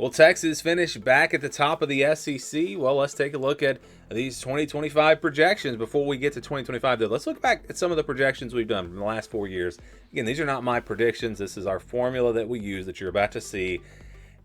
Will Texas finish back at the top of the SEC? Well, let's take a look at these 2025 projections before we get to 2025. Though, let's look back at some of the projections we've done from the last 4 years. Again, these are not my predictions. This is our formula that we use that you're about to see.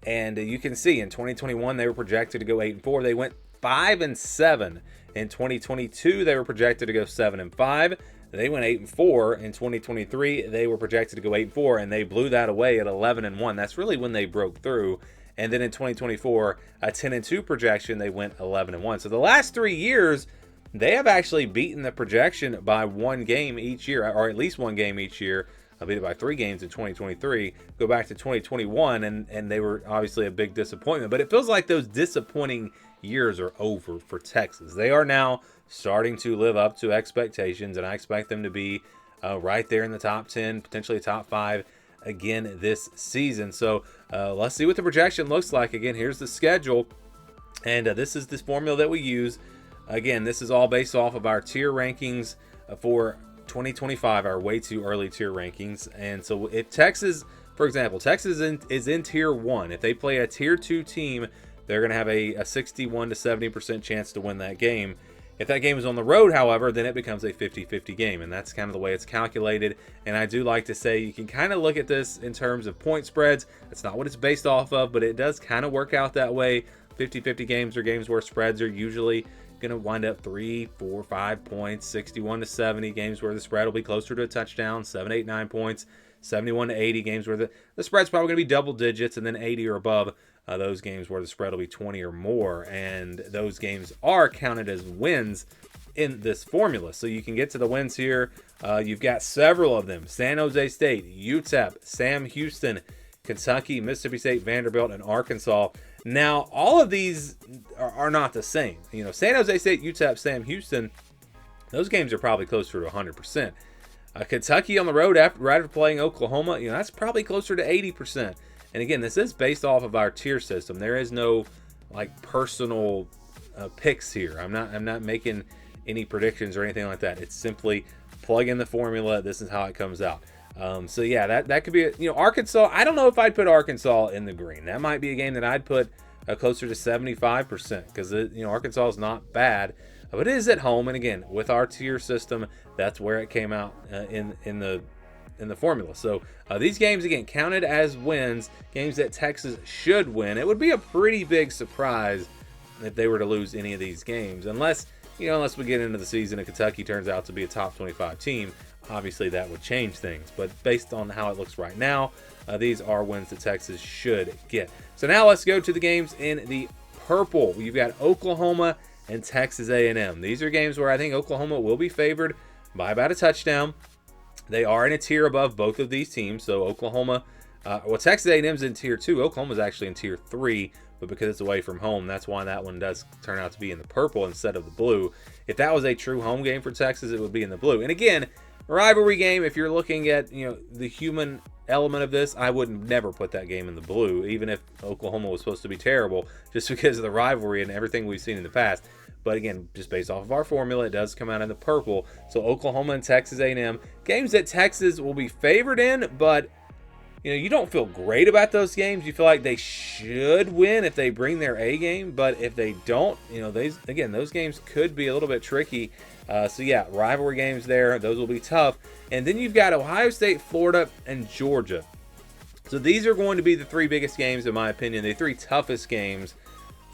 And you can see in 2021 they were projected to go 8-4. They went 5-7. In 2022 they were projected to go 7-5. They went 8-4. In 2023 they were projected to go 8-4, and they blew that away at 11-1. That's really when they broke through. And then in 2024, a 10-2 projection, they went 11-1. So the last 3 years, they have actually beaten the projection by 1 game each year, or at least 1 game each year. I beat it by 3 games in 2023. Go back to 2021, and they were obviously a big disappointment. But it feels like those disappointing years are over for Texas. They are now starting to live up to expectations, and I expect them to be right there in the top 10, potentially top 5 again this season. So let's see what the projection looks like. Again, here's the schedule, and this is this formula that we use. Again, this is all based off of our tier rankings for 2025, our way too early tier rankings. And so if Texas, for example, Texas is in tier 1, if they play a tier 2 team, they're going to have a 61 to 70% chance to win that game. If that game is on the road, however, then it becomes a 50-50 game, and that's kind of the way it's calculated. And I do like to say you can kind of look at this in terms of point spreads. That's not what it's based off of, but it does kind of work out that way. 50-50 games are games where spreads are usually going to wind up 3, 4, 5 points. 61 to 70 games where the spread will be closer to a touchdown. 7, 8, 9 points. 71 to 80 games where the spread's probably going to be double digits, and then 80 or above. Those games where the spread will be 20 or more, and those games are counted as wins in this formula. So you can get to the wins here. You've got several of them: San Jose State, UTEP, Sam Houston, Kentucky, Mississippi State, Vanderbilt, and Arkansas. Now, all of these are not the same. You know, San Jose State, UTEP, Sam Houston, those games are probably closer to 100%. Kentucky on the road right after playing Oklahoma, that's probably closer to 80%. And again, this is based off of our tier system. There is no personal picks here. I'm not making any predictions or anything like that. It's simply plug in the formula. This is how it comes out. So yeah, that could be Arkansas. I don't know if I'd put Arkansas in the green. That might be a game that I'd put closer to 75% because Arkansas is not bad, but it is at home. And again, with our tier system, that's where it came out in the formula. So these games, again, counted as wins, games that Texas should win. It would be a pretty big surprise if they were to lose any of these games, unless we get into the season and Kentucky turns out to be a top 25 team. Obviously that would change things, but based on how it looks right now, these are wins that Texas should get. So now let's go to the games in the purple. You've got Oklahoma and Texas A&M. These are games where I think Oklahoma will be favored by about a touchdown. They are in a tier above both of these teams. So Oklahoma, Texas A&M's in tier 2. Oklahoma's actually in tier 3, but because it's away from home, that's why that one does turn out to be in the purple instead of the blue. If that was a true home game for Texas, it would be in the blue. And again, rivalry game, if you're looking at the human element of this, I would never put that game in the blue, even if Oklahoma was supposed to be terrible, just because of the rivalry and everything we've seen in the past. But again, just based off of our formula, it does come out in the purple. So Oklahoma and Texas A&M, games that Texas will be favored in, but you don't feel great about those games. You feel like they should win if they bring their A game, but if they don't, those games could be a little bit tricky. So yeah, rivalry games there, those will be tough. And then you've got Ohio State, Florida, and Georgia. So these are going to be the 3 biggest games, in my opinion, the 3 toughest games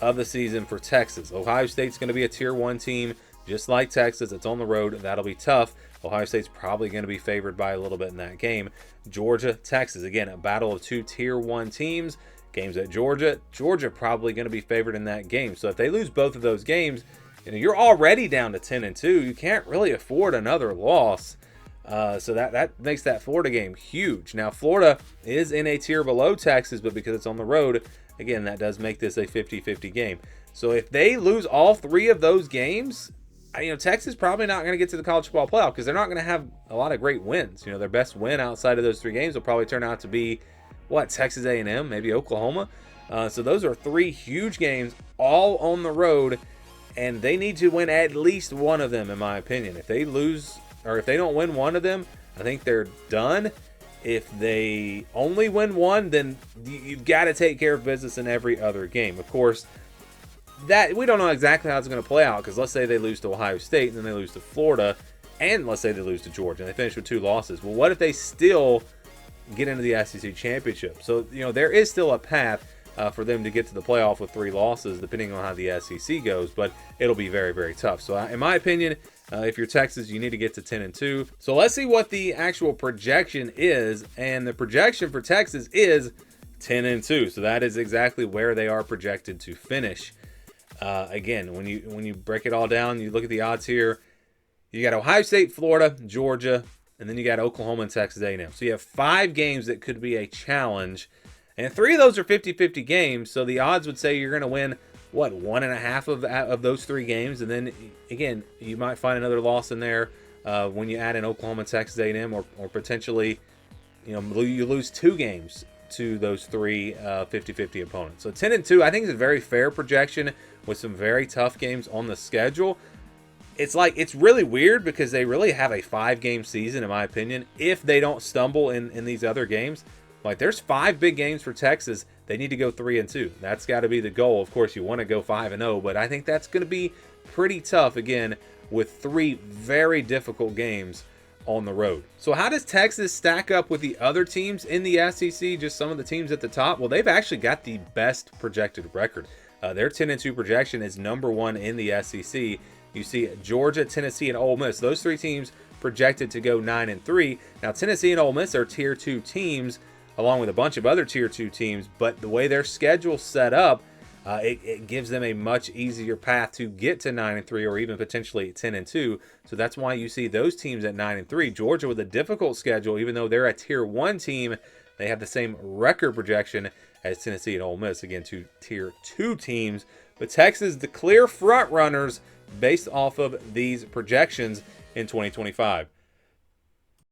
of the season for Texas. Ohio State's going to be a tier 1 team, just like Texas. It's on the road. That'll be tough. Ohio State's probably going to be favored by a little bit in that game. Georgia, Texas, again, a battle of 2 tier 1 teams. Games at Georgia probably going to be favored in that game. So if they lose both of those games, you're already down to 10-2. You can't really afford another loss. So that makes that Florida game huge. Now, Florida is in a tier below Texas, but because it's on the road, again, that does make this a 50-50 game. So if they lose all 3 of those games, Texas probably not going to get to the college football playoff because they're not going to have a lot of great wins. Their best win outside of those 3 games will probably turn out to be, Texas A&M, maybe Oklahoma. So those are 3 huge games all on the road, and they need to win at least one of them, in my opinion. If they lose, or if they don't win one of them, I think they're done. If they only win one, then you've got to take care of business in every other game. Of course, that we don't know exactly how it's going to play out, because let's say they lose to Ohio State and then they lose to Florida, and let's say they lose to Georgia and they finish with 2 losses. Well, what if they still get into the SEC championship? So, there is still a path for them to get to the playoff with 3 losses, depending on how the SEC goes, but it'll be very, very tough. So, in my opinion, if you're Texas, you need to get to 10-2. So let's see what the actual projection is, and the projection for Texas is 10-2. So that is exactly where they are projected to finish. Again, when you break it all down, you look at the odds here. You got Ohio State, Florida, Georgia, and then you got Oklahoma and Texas A&M. So you have 5 games that could be a challenge, and 3 of those are 50-50 games. So the odds would say you're going to win, what, 1.5 of those 3 games, and then again you might find another loss in there when you add in Oklahoma, Texas A&M, or potentially you lose 2 games to those 3 50-50 opponents. So 10-2, I think, is a very fair projection with some very tough games on the schedule. It's really weird because they really have a 5-game season, in my opinion, if they don't stumble in these other games. Like, there's 5 big games for Texas. They need to go 3-2. That's got to be the goal. Of course, you want to go 5-0, but I think that's going to be pretty tough, again, with 3 very difficult games on the road. So how does Texas stack up with the other teams in the SEC, just some of the teams at the top? Well, they've actually got the best projected record. Their 10-2 projection is number 1 in the SEC. You see Georgia, Tennessee, and Ole Miss. Those 3 teams projected to go 9-3. Now, Tennessee and Ole Miss are Tier 2 teams, along with a bunch of other Tier 2 teams, but the way their schedule's set up, it gives them a much easier path to get to 9-3 or even potentially 10-2. So that's why you see those teams at 9-3. Georgia with a difficult schedule, even though they're a Tier 1 team, they have the same record projection as Tennessee and Ole Miss, again, 2 Tier 2 teams. But Texas, the clear front runners based off of these projections in 2025.